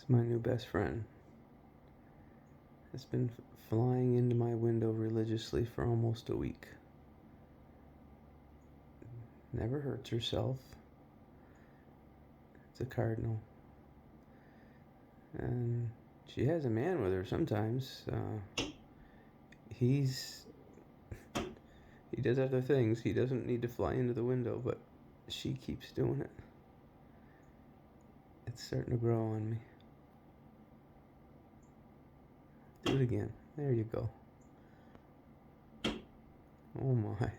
It's my new best friend. It's been flying into my window religiously for almost a week. Never hurts herself. It's a cardinal. And she has a man with her sometimes. He's he does other things. He doesn't need to fly into the window, but she keeps doing it. It's starting to grow on me. Do it again. There you go. Oh my.